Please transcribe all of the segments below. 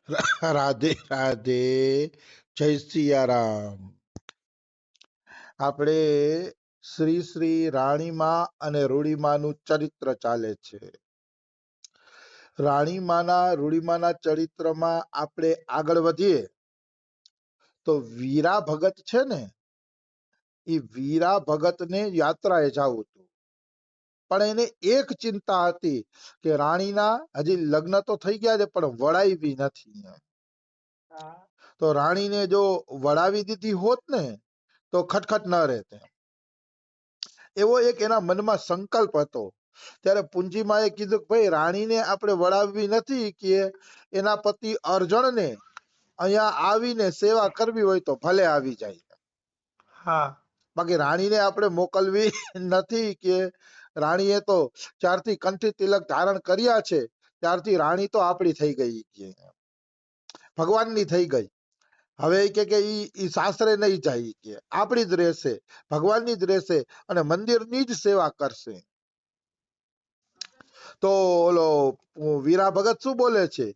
રાધે રાધે, જય સિયારામ. આપણે શ્રી શ્રી રાણીમા અને રૂડીમાનું ચરિત્ર ચાલે છે. રાણીમાના રૂડીમાના ચરિત્રમાં આપણે આગળ વધીએ તો વીરા ભગત છે ને, એ વીરા ભગતને યાત્રાએ જવું હતું, પણ એને એક ચિંતા હતી કે રાણીના હજી લગ્ન તો થઈ ગયા છે પણ વળાવી નથી. તો રાણીને જો વળાવી દીધી હોત ને તો ખટખટ ન રહેતે. એવો એક એના મનમાં સંકલ્પ હતો. ત્યારે પુંજીમાએ કીધું કે ભાઈ રાણીને આપણે વળાવવી નથી કે એના પતિ અર્જણને અહીંયા આવીને સેવા કરવી હોય તો ભલે આવી જાય, બાકી રાણીને આપણે મોકલવી નથી. કે રાણીએ તો ત્યારથી કંઠી તિલક ધારણ કર્યા છે ત્યારથી રાણી તો આપણી થઈ ગઈ, કે ભગવાનની થઈ ગઈ. હવે કે ઈ સાસરે નહીં જાય, કે આપણી જ રહેશે, ભગવાનની જ રહેશે અને મંદિરની જ સેવા કરશે. તો ઓલો વીરા ભગત શું બોલે છે,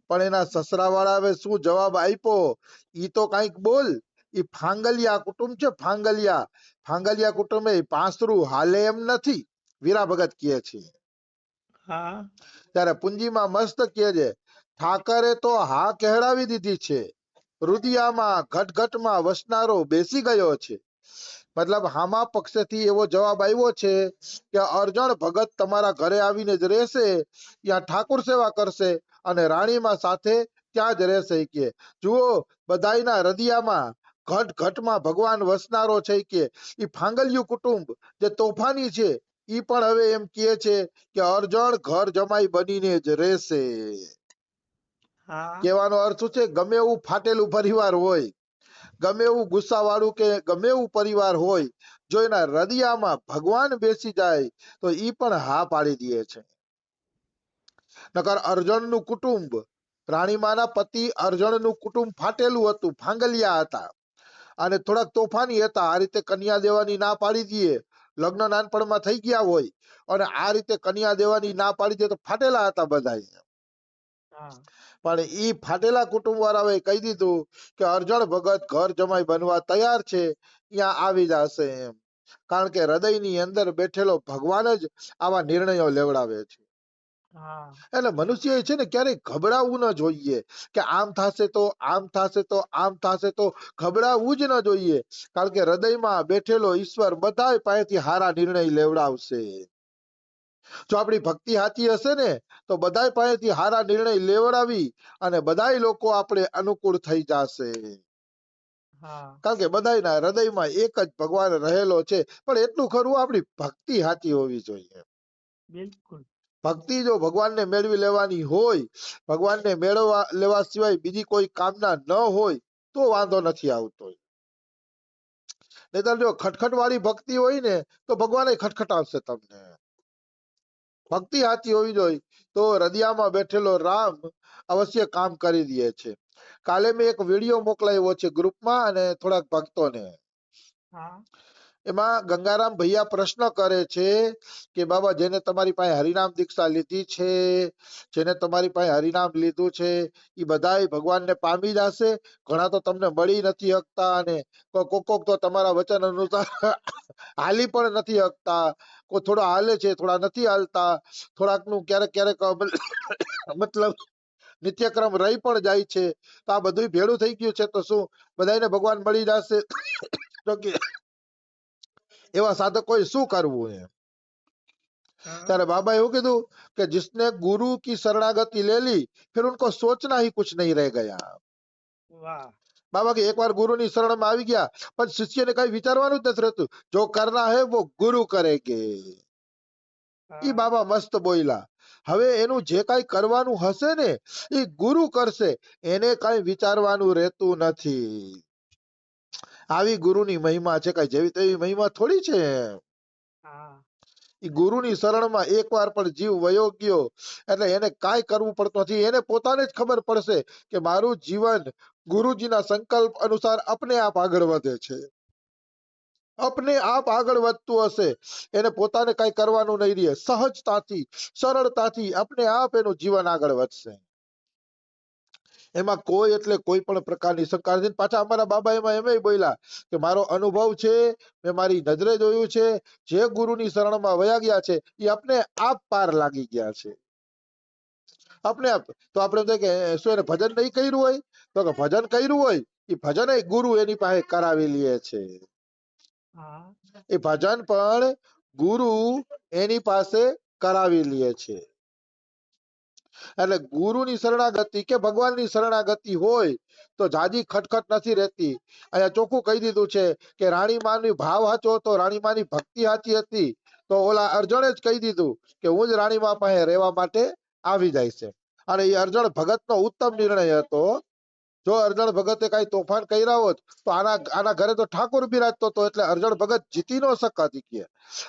પણ એના સસરા વાળા શું જવાબ આપ્યો, ઈ તો કઈક બોલ. ઈ ફાંગલિયા કુટુંબ છે, ફાંગલિયા કુટુંબે પાંસરું હાલે એમ નથી, વીરા ભગત કહે છે. ત્યારે પુંજીમાં મસ્ત કહે છે, ઠાકરે તો હા કહેડાવી દીધી છે, રુદિયામાં ઘટઘટમાં વસનારો બેસી ગયો છે. મતલબ હામા પક્ષેથી એવો જવાબ આવ્યો છે કે અર્જણ ભગત તમારા ઘરે આવીને જ રહેશે, ત્યાં ઠાકુર સેવા કરશે અને રાણીમાં સાથે ત્યાં જ રહેશે. કે જુઓ, બધાયના હૃદયમાં ઘટ ઘટમાં ભગવાન વસનારો છે. કે ઈ ફાંગલિયું કુટુંબ જે તોફાની છે ઈ પણ હવે એમ કહે છે કે અર્જણ ઘર જમાઈ બનીને જ રહેશે. કહેવાનો અર્થ શું છે, ગમે એવું ફાટેલું પરિવાર હોય, ગમે એવું ગુસ્સા વાળું કે ગમે એવું પરિવાર હોય, જો એના હૃદયમાં ભગવાન બેસી જાય તો ઈ પણ હા પાડી દે છે. નકર અર્જણનું કુટુંબ, રાણીમાના પતિ અર્જણનું કુટુંબ ફાટેલું હતું, ફાંગલિયા હતા અને થોડાક તોફાની હતા. આ રીતે કન્યા દેવાની ના પાડી દે, લગ્ન નાનપણમાં થઈ ગયા હોય અને આ રીતે કન્યા દેવાની ના પાડી દે તો ફાટેલા હતા બધા. પણ ઈ ફાટેલા કુટુંબ વાળાએ કહી દીધું કે અર્જણ ભગત ઘર જમાઈ બનવા તૈયાર છે, ત્યાં આવી જશે એમ. કારણ કે હૃદયની અંદર બેઠેલો ભગવાન જ આવા નિર્ણયો લેવડાવે છે. એટલે મનુષ્ય છે ને ક્યારેય ગભરાવું ન જોઈએ કે આમ થશે તો આમ થશે તો આમ થશે તો, ગભરાવું જ ન જોઈએ. કારણ કે હૃદયમાં બેઠેલો ઈશ્વર બધા પાસેથી હારા નિર્ણય લેવડાવશે. જો આપણી ભક્તિ સાચી હશે ને તો બધા પાસેથી હારા નિર્ણય લેવડાવી અને બધા લોકો આપણે અનુકૂળ થઈ જશે. કારણ કે બધાના હૃદયમાં એક જ ભગવાન રહેલો છે. પણ એટલું ખરું, આપણી ભક્તિ સાચી હોવી જોઈએ. ભક્તિ જો ભગવાનને મેળવી લેવાની હોય, ભગવાનને મેળવવા લેવા સિવાય બીજી કોઈ કામના ન હોય તો વાંધો નથી આવતો. નહીંતર જો ખટખટ વાળી ભક્તિ હોય ને તો ભગવાન ખટખટાવશે તમને. ભક્તિ સાચી હોવી જોઈએ તો હૃદયમાં બેઠેલો રામ અવશ્ય કામ કરી દે છે. કાલે મેં એક વિડીયો મોકલાવ્યો છે ગ્રુપમાં અને થોડાક ભક્તોને. એમાં ગંગારામ ભૈયા પ્રશ્ન કરે છે કે બાબા, જેને તમારી પાસે હરિનામ દીક્ષા લીધી છે, જેને તમારી પાસે હરિનામ લીધું છે, એ બધાય ભગવાનને પામી જશે? ઘણા તો તમને મળી નથી શકતા અને કોક તો તમારા વચન અનુસાર હાલી પણ નથી શકતા, કોઈ થોડા હાલે છે, થોડા નથી હાલતા, થોડાકનું ક્યારેક ક્યારેક મતલબ નિત્યક્રમ રહી પણ જાય છે. તો આ બધું ભેળું થઈ ગયું છે તો શું બધાને ભગવાન મળી જશે? તો કે એવા સાધકોએ શું કરવું એમ. ત્યારે બાબા એવું કીધું કે जिसने गुरु की शरणागति ले ली फिर उनको सोचना ही कुछ नहीं रह गया. બાબા કે એકવાર ગુરુની શરણમાં આવી ગયા પણ શિષ્યને કઈ વિચારવાનું જ નથી રહેતું, જો કરના હે વો ગુરુ કરેગે. ઈ બાબા મસ્ત બોલ્યા. હવે એનું જે કઈ કરવાનું હશે ને એ ગુરુ કરશે, એને કઈ વિચારવાનું રહેતું નથી. આવી ગુરુની મહિમા છે, કઈ જેવી તેવી મહિમા થોડી છે. એ ગુરુની શરણમાં એકવાર પણ જીવ વયો ગયો એટલે એને કાંઈ કરવું પડતું નથી. એને પોતાને જ ખબર પડશે કે મારું જીવન ગુરુજીના સંકલ્પ અનુસાર અપને આપ આગળ વધે છે, અપને આપ આગળ વધતું હશે. એને પોતાને કઈ કરવાનું નહીં રહે, સહજતાથી સરળતાથી અપને આપ એનું જીવન આગળ વધશે. એમાં કોઈ એટલે કોઈ પણ પ્રકારની શંકા નથી. પાછા અમારા બાબા એમાં એમ બોલ્યા કે મારો અનુભવ છે, મેં મારી નજરે જોયું છે, જે ગુરુની શરણમાં વયા ગયા છે એ આપને આપ પાર લાગી ગયા છે, આપને આપ. તો આપણે એમ થાય કે શું એને ભજન નહીં કર્યું હોય? તો કે ભજન કર્યું હોય એ ભજન ગુરુ એની પાસે કરાવી લે છે. એ ભજન પણ ગુરુ એની પાસે કરાવી લે છે. એટલે ગુરુની શરણાગતિ કે ભગવાનની શરણાગતિ હોય તો જાજી ખટખટ નથી રહેતી. અહીંયા ચોખ્ખું કહી દીધું છે કે રાણીમાની ભાવ સાચો હતો, રાણીમાની ભક્તિ સાચી હતી, તો ઓલા અર્જુને જ કહી દીધું કે હું જ રાણીમા પાસે રહેવા માટે આવી જાય છે. અને એ અર્જુન ભગતનો ઉત્તમ નિર્ણય હતો. જો અર્જુન ભગતે કઈ તોફાન કર્યા હોત તો આના ઘરે તો ઠાકોર બિરાજતો હતો, એટલે અર્જુન ભગત જીતી ન શકત કે,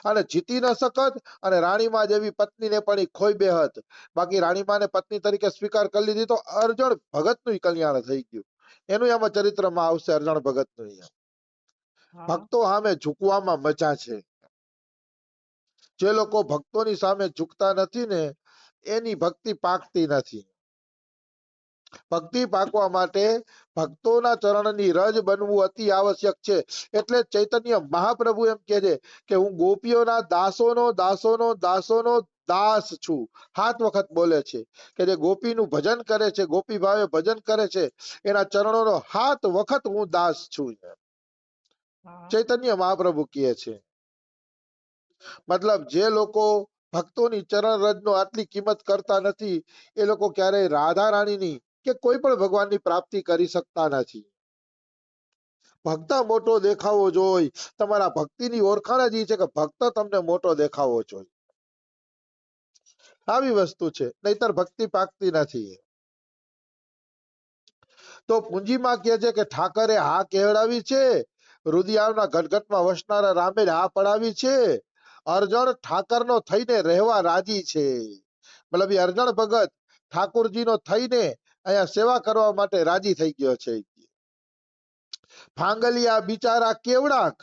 અને જીતી ન શકત. અને રાણીમા જેવી પત્નીને પણ એ ખોઈ બેહત. બાકી રાણીમાને પત્ની તરીકે સ્વીકાર કરી લીધી તો અર્જુન ભગતનું કલ્યાણ થઈ ગયું. એનું એમાં ચરિત્રમાં આવશે અર્જુન ભગતનું. ભક્તો સામે ઝૂકવામાં મજા છે. જે લોકો ભક્તોની સામે ઝૂકતા નથી ને એની ભક્તિ પાકતી નથી. ભક્તિ પાકવા માટે ભક્તોના ચરણની રજ બનવું અતિ આવશ્યક છે. એટલે ચૈતન્ય મહાપ્રભુ એમ કહે છે કે હું ગોપીઓના દાસોનો દાસ છું. 7 વખત બોલે છે કે જે ગોપીનું ભજન કરે છે, ગોપી ભાવે ભજન કરે છે, એના ચરણોનો 7 વખત હું દાસ છું. ચૈતન્ય મહાપ્રભુ કહે છે. મતલબ જે લોકો ભક્તોની ચરણ રજનો આટલી કિંમત કરતા નથી એ લોકો ક્યારેય રાધા રાણીની કે કોઈ પણ ભગવાનની પ્રાપ્તિ કરી શકતા નથી. ભક્ત મોટો દેખાવો જોઈએ. તમારા ભક્તિની ઓળખાણ જ છે કે ભક્ત તમને મોટો દેખાવો જોઈએ. આવી વસ્તુ છે, નહીતર ભક્તિ પાકતી નથી. તો પૂંજીમાં કહે છે કે ઠાકરે હા કહેવડાવી છે, રુદિયાના ઘટઘટમાં વસનારા રામે હા પડાવી છે. અર્જુન ઠાકરનો થઈને રહેવા રાજી છે. મતલબ એ અર્જુન ભગત ઠાકોરજીનો થઈને અહીંયા સેવા કરવા માટે રાજી થઈ ગયો છે. ફાંગલિયા બિચારા કેવડાક,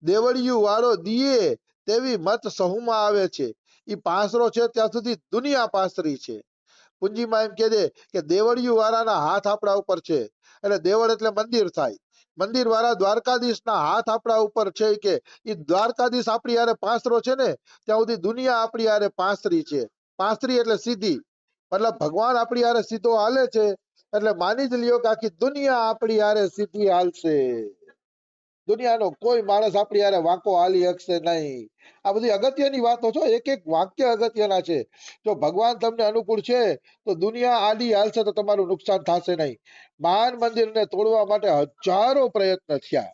દેવળિયું વાળો દીએ તેવી મત સહુમાં આવે છે. એ પાસરો છે ત્યાં સુધી દુનિયા પાસરી છે. પૂંજીમાં એમ કહે છે કે દેવળિયું વાળાના હાથ આપણા ઉપર છે. એટલે દેવળ એટલે મંદિર થાય. મંદિર વાળા દ્વારકાધીશના હાથ આપણા ઉપર છે કે એ દ્વારકાધીશ આપણી હારે પાસરો છે ને ત્યાં સુધી દુનિયા આપણી હારે પાસરી છે. પાસરી એટલે સીધી. મતલબ ભગવાન આપણી હારે સીધો હાલે છે એટલે માની જ લ્યો કે આખી દુનિયા આપણી હારે સીધી હાલશે. દુનિયાનો કોઈ માણસ આપણી હારે વાંકો હાલી શકશે નહીં. આ બધી અગત્યની વાતો છો. એક એક વાક્ય અગત્યના છે. જો ભગવાન તમને અનુકૂળ છે તો દુનિયા આડી હાલશે તો તમારું નુકસાન થશે નહીં. માન મંદિરને તોડવા માટે હજારો પ્રયત્ન થયા.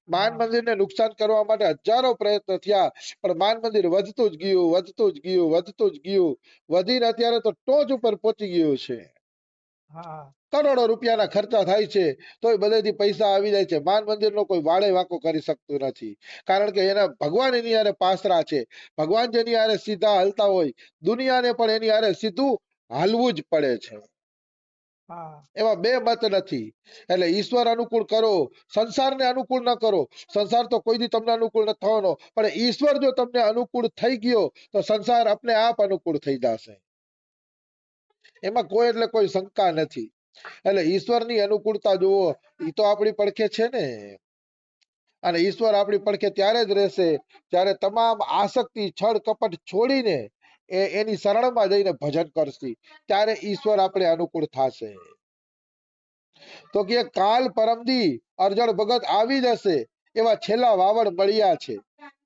માન મંદિરને નુકસાન કરવા માટે હજારો પ્રયત્ન થયા, પણ માન મંદિર વધતું જ ગયું. વધીને અત્યારે તો ટોચ ઉપર પહોંચી ગયું છે. કરોડો રૂપિયાના ખર્ચા થાય છે તોય બધેથી પૈસા આવી જાય છે. માન મંદિરનો કોઈ વાળે વાંકો કરી શકતું નથી. કારણ કે એના ભગવાન એની હારે પાસરા છે. ભગવાન જેની હારે સીધા હાલતા હોય દુનિયાને પણ એની હારે સીધું હાલવું જ પડે છે. એમાં બે મત નથી. એટલે ઈશ્વર અનુકૂળ કરો, સંસારને અનુકૂળ ન કરો. સંસાર તો કોઈ દી તમને અનુકૂળ ન થવાનો, પણ ઈશ્વર જો તમને અનુકૂળ થઈ ગયો તો સંસાર આપને આપ અનુકૂળ થઈ જશે. એમાં કોઈ એટલે કોઈ શંકા નથી. એટલે ઈશ્વરની અનુકૂળતા જુઓ, એ તો આપણી પડખે છે ને. અને ઈશ્વર આપણી પડખે ત્યારે જ રહેશે જ્યારે તમામ આસક્તિ છળ કપટ છોડીને એની શરણમાં જઈને ભજન કરશે, ત્યારે ઈશ્વર આપણે અનુકૂળ થશે. તો કે કાલ પરમદી અર્જણ ભગત આવી જશે એવા છેલ્લા વાવડ મળ્યા છે.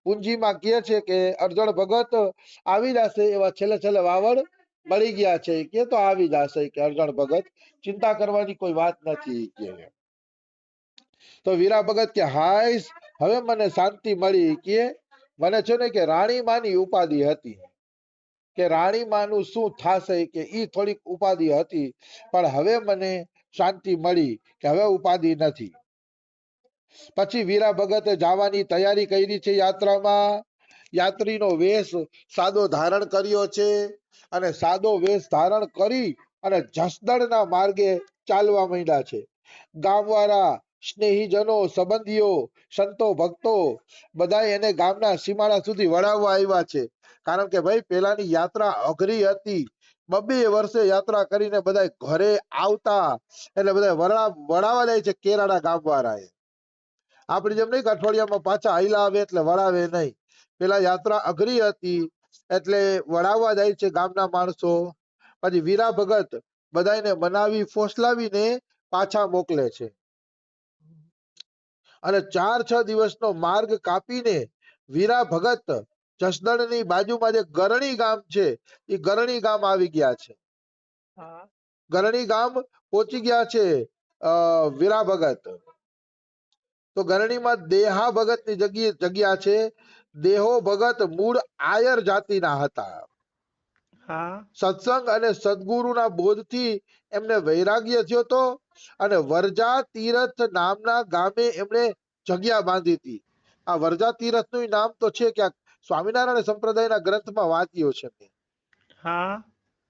પૂંજીમાં કહે છે કે અર્જણ ભગત આવી જશે એવા છેલ્લે વાવડ મળી ગયા છે. કે તો આવી જશે કે અર્જણ ભગત, ચિંતા કરવાની કોઈ વાત નથી કે. તો વીરા ભગત કે હાઈસ હવે મને શાંતિ મળી. કે મને છે ને કે રાણીમાની ઉપાધિ હતી કે રાણીમાનું શું થશે કે ઈ થોડીક ઉપાધિ હતી, પણ હવે મને શાંતિ મળી કે હવે ઉપાધિ નથી. પછી વીરા ભગતે જવાની તૈયારી કરી છે યાત્રામાં. યાત્રીનો વેશ સાદો ધારણ કર્યો છે અને સાદો વેશ ધારણ કરી અને જસદણના માર્ગે ચાલવા માંડ્યા છે. ગામવાળા, સ્નેહીજનો, સંબંધીઓ, સંતો, ભક્તો બધા એને ગામના સીમાડા સુધી વળાવવા આવ્યા છે. કારણ કે ભાઈ પેલાની યાત્રા અઘરી હતી. બબ્બે વર્ષે યાત્રા કરીને બધા ઘરે આવતા એટલે બધા વળાવા જાય છે કેરાડા ગામ વાળા. આપણી જેમ નહીં કે અઠવાડિયામાં પાછા હાઈલા આવે એટલે વળાવે નહીં. પેલા યાત્રા અઘરી હતી એટલે વળાવવા જાય છે ગામના માણસો. પછી વીરા ભગત બધાને મનાવી ફોસલાવીને પાછા મોકલે છે. અને 4-6 દિવસનો માર્ગ કાપીને વીરા ભગત જસદણની બાજુમાં જે ગરણી ગામ છે એ ગરણી ગામ આવી ગયા છે. ગરણી ગામ પહોંચી ગયા છે વીરા ભગત. તો ગરણીમાં દેહા ભગતની જગ્યા છે. દેહો ભગત મૂળ આયર જાતિના હતા. સત્સંગ અને સદગુરુના બોધથી એમને વૈરાગ્ય થયો હતો અને વરજા તીરથ નામના ગામે એમણે જગ્યા બાંધી હતી. આ વરજા તીરથનું નામ તો છે ક્યાંક સ્વામિનારાયણ સંપ્રદાયના ગ્રંથમાં વાંચ્યો છે.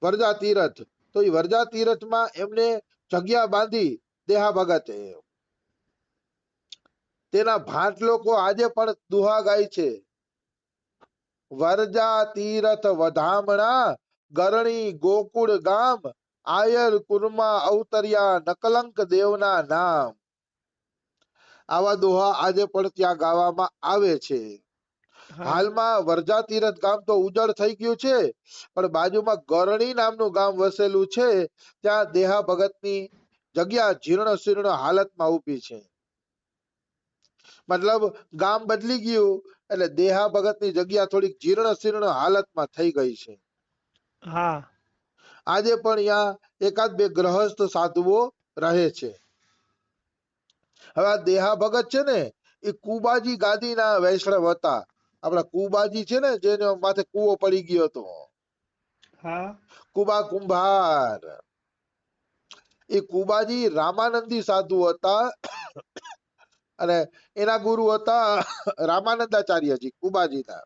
વરજા તીરથ. તો એ વરજા તીરથમાં એમને જગ્યા બાંધી દેહા ભગતે. તેના ભાટ લોકો આજે પણ દુહા ગાય છે. વરજા તીરથ વધામણા ગરણી ગોકુળ ગામ આયર કુરમા અવતર્યા નકલંક દેવના નામ. આવા દોહા આજે પણ ત્યાં ગાવામાં આવે છે. હાલમાં વરજા તીરથ ગામ તો ઉજળ થઈ ગયું છે પણ બાજુમાં ગરણી નામનું ગામ વસેલું છે. ત્યાં દેહા ભગતની જગ્યા જીર્ણ શીર્ણ હાલતમાં ઊભી છે. મતલબ ગામ બદલી ગયું એટલે દેહા ભગતની જગ્યા થોડીક જીર્ણ શીર્ણ હાલતમાં થઈ ગઈ છે. આજે પણ અહીંયા એકાદ બે ગ્રહસ્થ સાધુઓ રહે છે. હવે આ દેહા ભગત છે ને એ કુબાજી ગાદીના વૈષ્ણવ હતા. આપણા કુબાજી છે ને જેને માથે કૂવો પડી ગયો હતો, કુબા કુંભાર. એ કુબાજી રામાનંદી સાધુ હતા અને એના ગુરુ હતા રામાનંદાચાર્યજી કુબાજીના.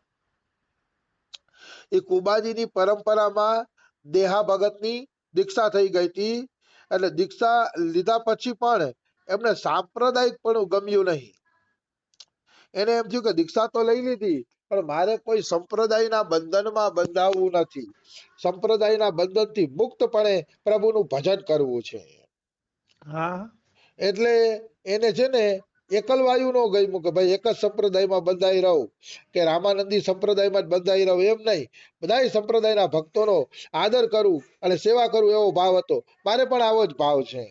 એ કુબાજીની પરંપરામાં દેહા ભગતની દીક્ષા થઈ ગઈ હતી. એટલે દીક્ષા લીધા પછી પણ એમને સાંપ્રદાયિક પણ ગમ્યું નહીં. એને એમ થયું કે દીક્ષા તો લઈ લીધી પણ મારે કોઈ સંપ્રદાયના બંધનમાં બંધાવવું નથી. સંપ્રદાયના બંધનથી મુક્તપણે પ્રભુનું ભજન કરવું છે. એટલે એને છે ને એકલવાયુ નો ગયું કે ભાઈ એક જ સંપ્રદાયમાં બંધાઈ રહું કે રામાનંદી સંપ્રદાયમાં જ બંધાઈ રહું એમ નહીં. બધા સંપ્રદાયના ભક્તોનો આદર કરું અને સેવા કરું એવો ભાવ હતો. મારે પણ આવો જ ભાવ છે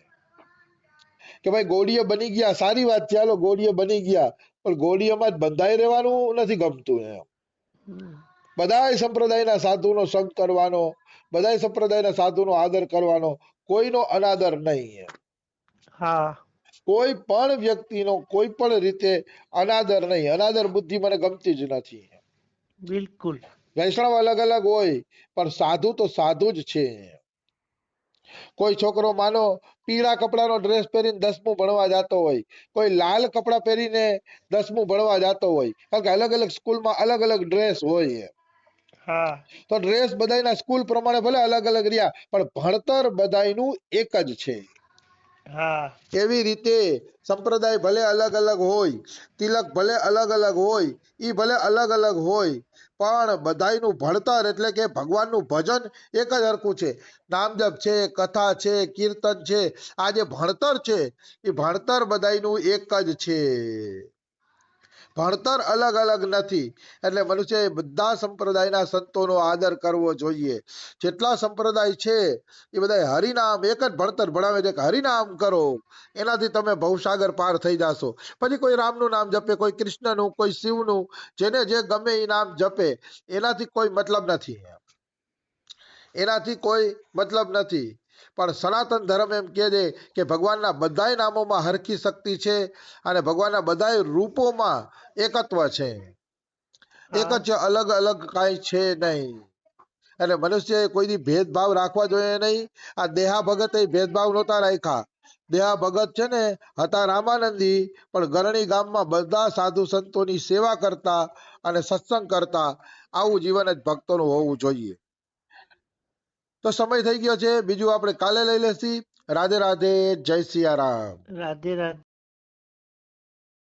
કે ભાઈ ગોળીએ બની ગયા સારી વાત છે, ચાલો ગોળીએ બની ગયા પણ ગોળીએમાં જ બંધાઈ રહેવાનું નથી ગમતું. એમ બધા સંપ્રદાયના સાધુનો સંગ કરવાનો, બધા સંપ્રદાયના સાધુનો આદર કરવાનો, કોઈનો અનાદર નહીં. કોઈ પણ વ્યક્તિનો કોઈ પણ રીતે અનાદર નહીં. અનાદર બુદ્ધિ મને ગમતી જ નથી. બિલકુલ. વૈષ્ણવ અલગ અલગ હોય પણ સાધુ તો સાધુ જ છે. કોઈ છોકરો માનો પીળા કપડાનો ડ્રેસ પહેરીને 10મું ભણવા જતો હોય, કોઈ લાલ કપડા પહેરીને 10મું ભણવા જતો હોય, કારણ કે અલગ અલગ સ્કૂલમાં અલગ અલગ ડ્રેસ હોય. તો ડ્રેસ બધાના સ્કૂલ પ્રમાણે ભલે અલગ અલગ રહ્યા પણ ભણતર બધાનું એક જ છે. એવી રીતે સંપ્રદાય ભલે અલગ અલગ હોય, તિલક ભલે અલગ અલગ હોય, ઈ ભલે અલગ અલગ હોય પણ બધાયનું ભણતર એટલે કે ભગવાનનું ભજન એક જ હરખું છે. નામજપ છે, કથા છે, કીર્તન છે, આ જે ભણતર છે એ ભણતર બધાયનું એક જ છે. ભણતર અલગ અલગ નથી. એટલે મનુષ્યએ બધા સંપ્રદાયના સંતોનો આદર કરવો જોઈએ. જેટલા સંપ્રદાય છે એ બધા હરિનામ એક જ ભણતર ભણાવે છે કે હરિનામ કરો એનાથી તમે ભવસાગર પાર થઈ જાશો. પછી કોઈ રામનું નામ જપે, કોઈ કૃષ્ણનું, કોઈ શિવનું, જેને જે ગમે એ નામ જપે એનાથી કોઈ મતલબ નથી. એનાથી કોઈ મતલબ નથી. પણ સનાતન ધર્મ એમ કહે છે કે ભગવાનના બધાય નામોમાં હરખી શક્તિ છે અને ભગવાનના બધાય રૂપોમાં એકત્વ છે. એક જ અલગ અલગ કાંઈ છે નહીં. એટલે મનુષ્યએ કોઈ ભેદભાવ રાખવા જોઈએ નહીં. આ દેહા ભગતે ભેદભાવ નહોતા રાખ્યા. દેહા ભગત છે ને હતા રામાનંદી પણ ગરણી ગામમાં બધા સાધુ સંતોની સેવા કરતા અને સત્સંગ કરતા. આવું જીવન જ ભક્તોનું હોવું જોઈએ. તો સમય થઈ ગયો છે, બીજું આપણે કાલે લઈ લેશી. રાધે રાધે, જય સિયારામ. રાધે રાધે.